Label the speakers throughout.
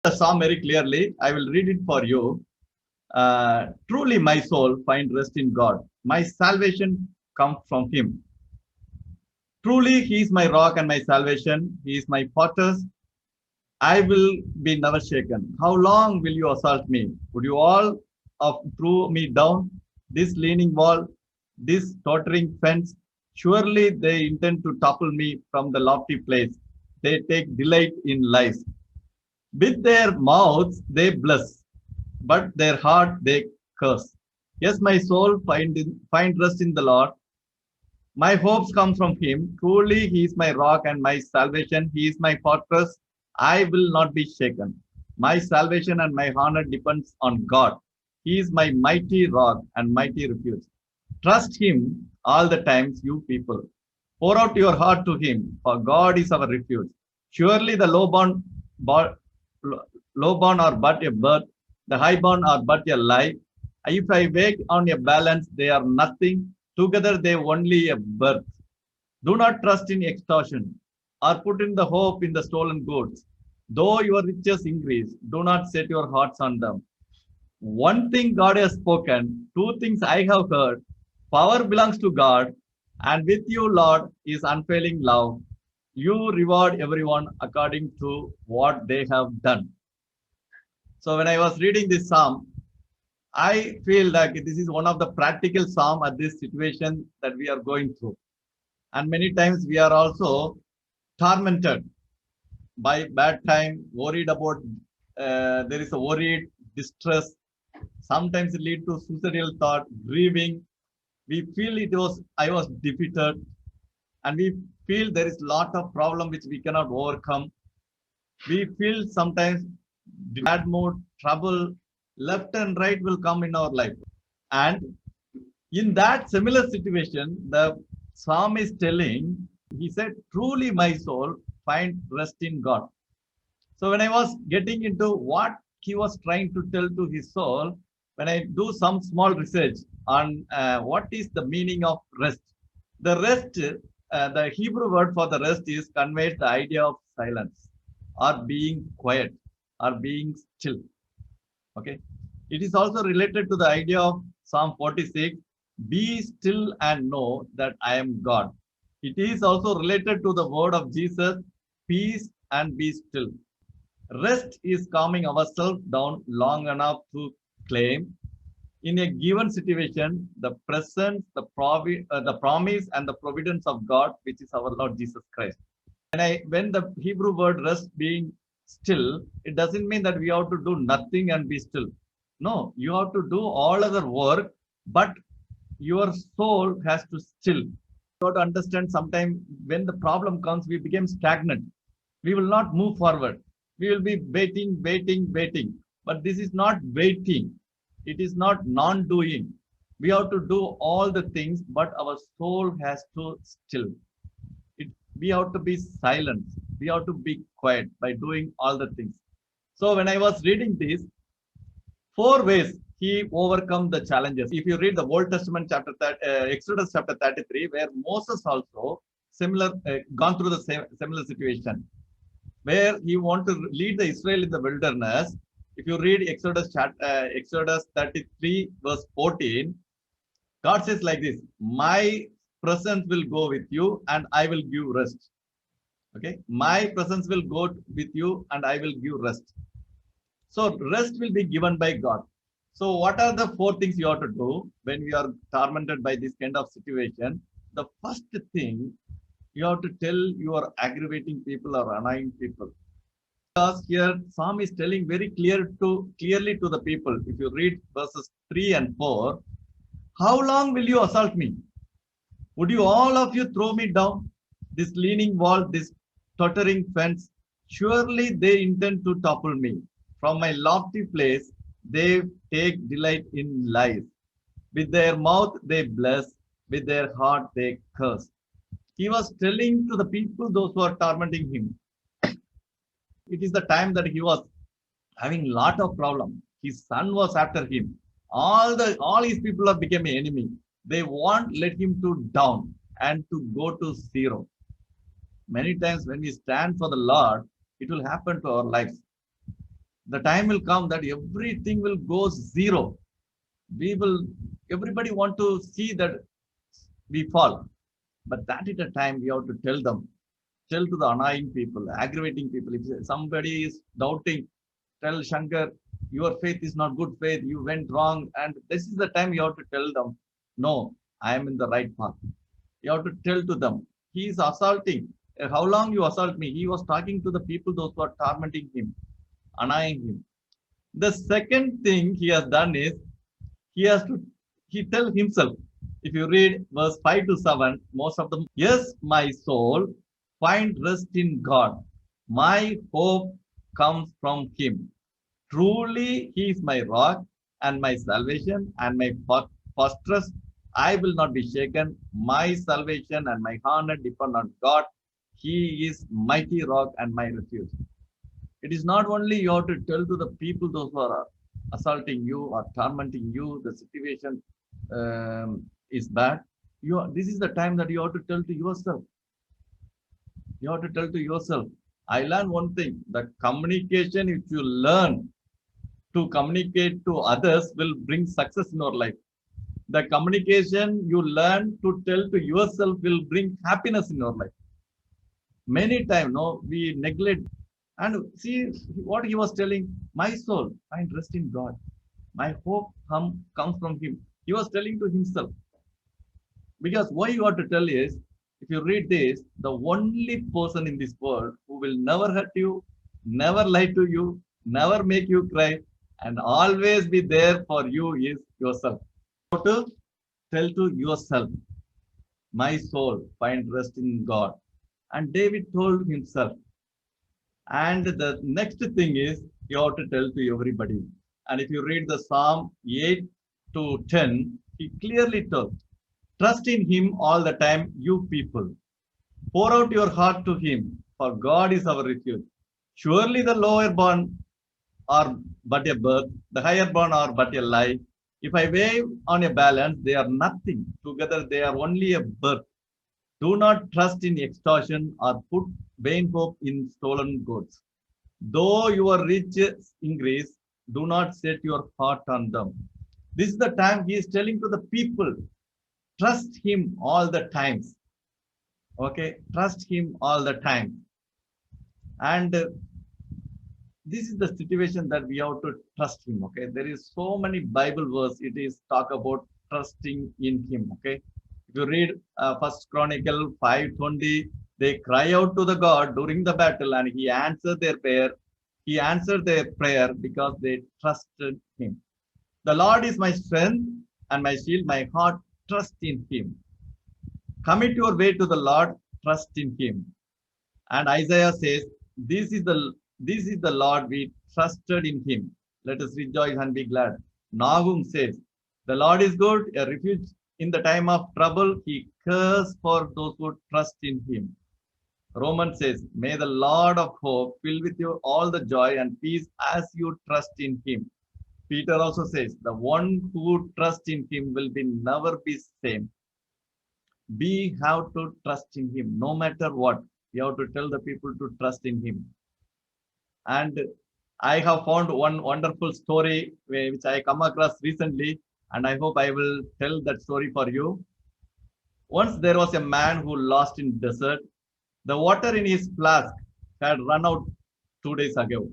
Speaker 1: The psalm very clearly. I will read it for you. Truly, my soul find rest in God. My salvation comes from Him. Truly, He is my rock and my salvation. He is my fortress. I will be never shaken. How long will you assault me? Would you all of throw me down? This leaning wall, this tottering fence, surely they intend to topple me from the lofty place. They take delight in lies. With their mouths they bless, but their heart they curse. Yes, my soul find rest in the Lord. My hopes come from him. Truly, he is my rock and my salvation. He is my fortress. I will not be shaken. My salvation and my honor depends on God. He is my mighty rock and mighty refuge. Trust him all the times, you people. Pour out your heart to him, for God is our refuge. Surely the low born are but a birth, the highborn are but a lie. If I weigh on a balance, they are nothing. Together they only a birth. Do not trust in extortion, or put in the hope in the stolen goods. Though your riches increase, do not set your hearts on them. One thing God has spoken, two things I have heard. Power belongs to God, and with you, Lord, is unfailing love. You reward everyone according to what they have done. So when I was reading this psalm, I feel that this is one of the practical psalm at this situation that we are going through. And many times we are also tormented by bad time, worried about, there is a worried, distress. Sometimes it lead to suicidal thought, grieving. We feel I was defeated, and we feel there is lot of problem which we cannot overcome. We feel sometimes bad mood, trouble, left and right will come in our life. And in that similar situation, the psalm is telling, he said, truly my soul find rest in God. So when I was getting into what he was trying to tell to his soul, when I do some small research on what is the meaning of rest, the rest, the Hebrew word for the rest is conveys the idea of silence or being quiet or being still. Okay. It is also related to the idea of Psalm 46, be still and know that I am God. It is also related to the word of Jesus, peace and be still. Rest is calming ourselves down long enough to claim in a given situation the presence, the promise, and the providence of God, which is our Lord Jesus Christ. When the Hebrew word rest being still, it doesn't mean that we have to do nothing and be still. No, you have to do all other work, but your soul has to still. You have to understand sometimes when the problem comes, we become stagnant. We will not move forward. We will be waiting, waiting, waiting. But this is not waiting. It is not non-doing. We have to do all the things, but our soul has to still. We have to be silent. We have to be quiet by doing all the things. So when I was reading this, four ways he overcome the challenges. If you read the Old Testament Exodus chapter 33, where Moses also gone through the similar situation, where he want to lead the Israel in the wilderness. If you read Exodus 33 verse 14, God says like this, my presence will go with you and I will give rest. Okay, my presence will go with you and I will give rest. So rest will be given by God. So what are the four things you have to do when we are tormented by this kind of situation? The first thing, you have to tell your aggravating people or annoying people. Because here Psalm is telling very clearly to the people. If you read verses 3 and 4, how long will you assault me? Would you all of you throw me down? This leaning wall, this tottering fence, surely they intend to topple me. From my lofty place, they take delight in lies. With their mouth they bless, with their heart they curse. He was telling to the people, those who are tormenting him, it is the time that he was having lot of problem. His son was after him. All his people have become an enemy. They want let him to down and to go to zero. Many times when we stand for the Lord, it will happen to our lives. The time will come that everything will go zero. We will, everybody want to see that we fall. But that is the time we have to tell to the annoying people, aggravating people. If somebody is doubting, tell Shankar, your faith is not good faith. You went wrong. And this is the time you have to tell them, no, I am in the right path. You have to tell to them, he is assaulting. How long you assault me? He was talking to the people, those who are tormenting him, annoying him. The second thing he has done is he has to he tell himself. If you read verse 5 to 7, most of them, yes, my soul, find rest in God. My hope comes from him. Truly, he is my rock and my salvation and my fortress. I will not be shaken. My salvation and my honor depend on God. He is mighty rock and my refuge. It is not only you have to tell to the people those who are assaulting you or tormenting you, the situation is bad. This is the time that you have to tell to yourself. You have to tell to yourself. I learned one thing, the communication, if you learn to communicate to others, will bring success in your life. The communication you learn to tell to yourself will bring happiness in your life. Many times, no, we neglect. And see what he was telling, my soul, find rest in God. My hope comes from him. He was telling to himself. Because why you have to tell is, if you read this, the only person in this world who will never hurt you, never lie to you, never make you cry, and always be there for you is yourself. You have to tell to yourself, my soul, find rest in God. And David told himself. And the next thing is, you have to tell to everybody. And if you read the Psalm 8 to 10, he clearly told, trust in him all the time, you people. Pour out your heart to him, for God is our refuge. Surely the lower born are but a birth, the higher born are but a lie. If I weigh on a balance, they are nothing. Together they are only a birth. Do not trust in extortion or put vain hope in stolen goods. Though your riches increase, do not set your heart on them. This is the time he is telling to the people, trust him all the times. Okay, trust him all the time. And this is the situation that we have to trust him. Okay, there is so many Bible verse. It is talk about trusting in him. Okay, if you read First Chronicle 5:20, they cry out to the God during the battle, and he answered their prayer. He answered their prayer because they trusted him. The Lord is my strength and my shield. My heart trust in him. Commit your way to the Lord. Trust in him. And Isaiah says, this is the Lord, we trusted in him. Let us rejoice and be glad. Nahum says, the Lord is good, a refuge in the time of trouble. He cares for those who trust in him. Romans says, may the Lord of hope fill with you all the joy and peace as you trust in him. Peter also says, the one who trusts in him will be never be same. We have to trust in him no matter what. We have to tell the people to trust in him. And I have found one wonderful story which I come across recently, and I hope I will tell that story for you. Once there was a man who lost in desert. The water in his flask had run out 2 days ago,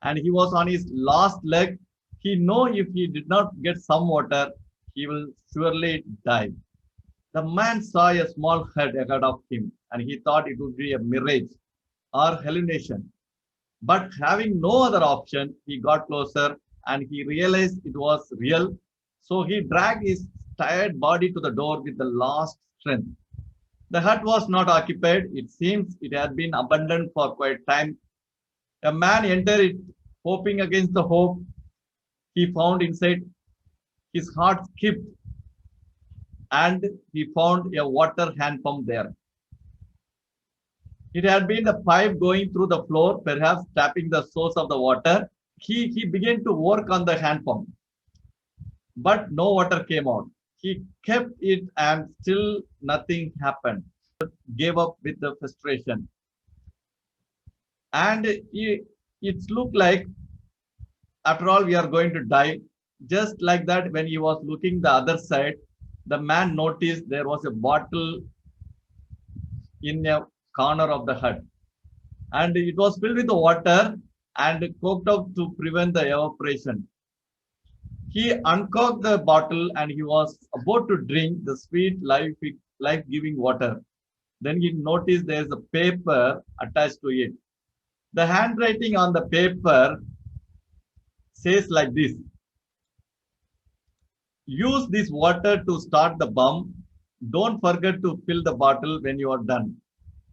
Speaker 1: and he was on his last leg. He know if he did not get some water, he will surely die. The man saw a small hut ahead of him, and he thought it would be a mirage or hallucination. But having no other option, he got closer and he realized it was real. So he dragged his tired body to the door with the last strength. The hut was not occupied. It seems it had been abandoned for quite time. A man entered it, hoping against the hope he found inside. His heart skipped, and he found a water hand pump there. It had been a pipe going through the floor, perhaps tapping the source of the water. He began to work on the hand pump, but no water came out. He kept it and still nothing happened. Gave up with the frustration. And it looked like After all, we are going to die. Just like that, when he was looking the other side, the man noticed there was a bottle in a corner of the hut, and it was filled with water and coked up to prevent the evaporation. He uncorked the bottle and he was about to drink the sweet life-giving water. Then he noticed there is a paper attached to it. The handwriting on the paper says like this: use this water to start the pump. Don't forget to fill the bottle when you are done.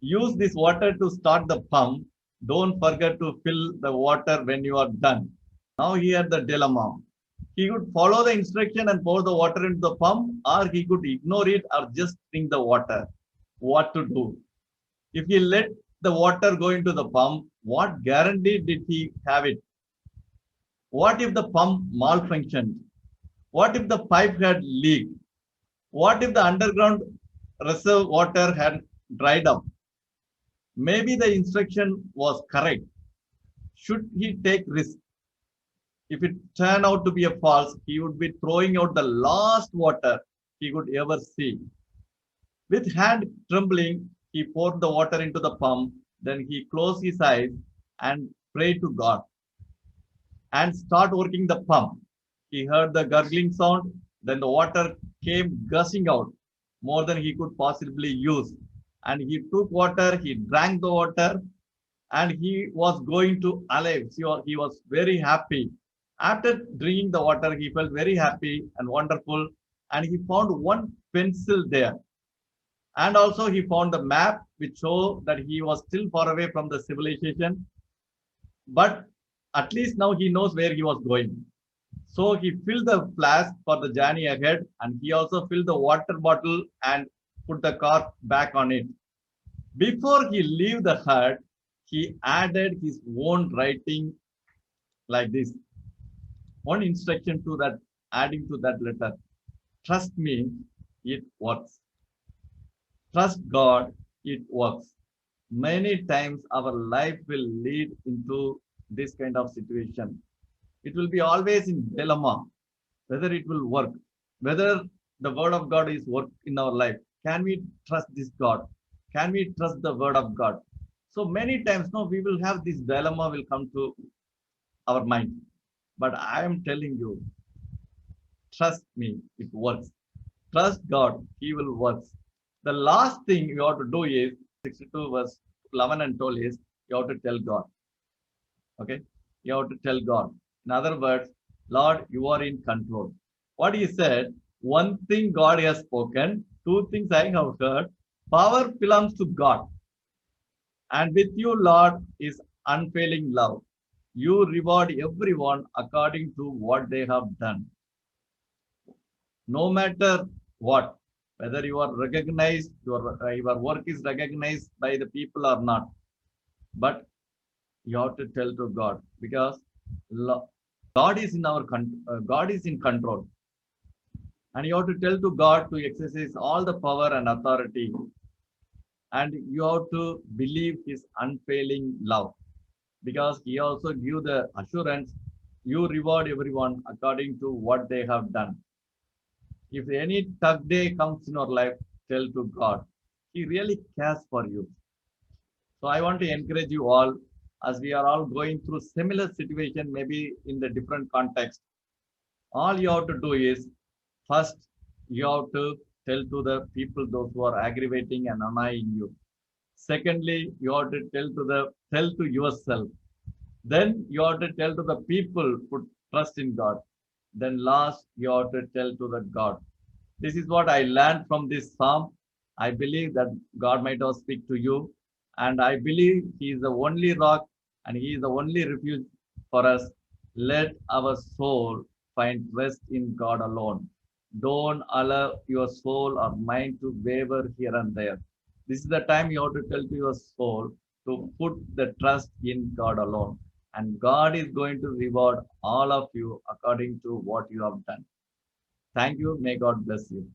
Speaker 1: Use this water to start the pump. Don't forget to fill the water when you are done. Now here the dilemma. He could follow the instruction and pour the water into the pump, or he could ignore it or just drink the water. What to do? If he let the water go into the pump, what guarantee did he have it? What if the pump malfunctioned? What if the pipe had leaked? What if the underground reserve water had dried up? Maybe the instruction was correct. Should he take risk? If it turned out to be a false, he would be throwing out the last water he could ever see. With hand trembling, he poured the water into the pump. Then he closed his eyes and prayed to God and start working the pump. He heard the gurgling sound. Then the water came gushing out more than he could possibly use. And he took water, he drank the water, and he was going to alive. He was very happy. After drinking the water, he felt very happy and wonderful. And he found one pencil there. And also he found the map which showed that he was still far away from the civilization. But at least now he knows where he was going. So he filled the flask for the journey ahead, and he also filled the water bottle and put the cork back on it. Before he leave the hut, he added his own writing like this. One instruction to that, adding to that letter: trust me, it works. Trust God, it works. Many times our life will lead into this kind of situation. It will be always in dilemma, whether it will work, whether the word of God is work in our life. Can we trust this God? Can we trust the word of God? So many times, no, we will have this dilemma will come to our mind. But I am telling you, trust me, it works. Trust God, He will work. The last thing you have to do is 62 verse 11 and 12 is you have to tell God. Okay? You have to tell God. In other words, Lord, you are in control. What He said, one thing God has spoken, two things I have heard. Power belongs to God. And with you, Lord, is unfailing love. You reward everyone according to what they have done. No matter what, whether you are recognized, your work is recognized by the people or not. But you have to tell to God, because God is in God is in control. And you have to tell to God to exercise all the power and authority. And you have to believe His unfailing love, because He also give the assurance, you reward everyone according to what they have done. If any tough day comes in our life, tell to God. He really cares for you. So I want to encourage you all, as we are all going through similar situation, maybe in the different context. All you have to do is, first, you have to tell to the people, those who are aggravating and annoying you. Secondly, you have to tell to yourself. Then you have to tell to the people who trust in God. Then last, you have to tell to the God. This is what I learned from this psalm. I believe that God might have speak to you. And I believe He is the only rock and He is the only refuge for us. Let our soul find rest in God alone. Don't allow your soul or mind to waver here and there. This is the time you have to tell to your soul to put the trust in God alone. And God is going to reward all of you according to what you have done. Thank you. May God bless you.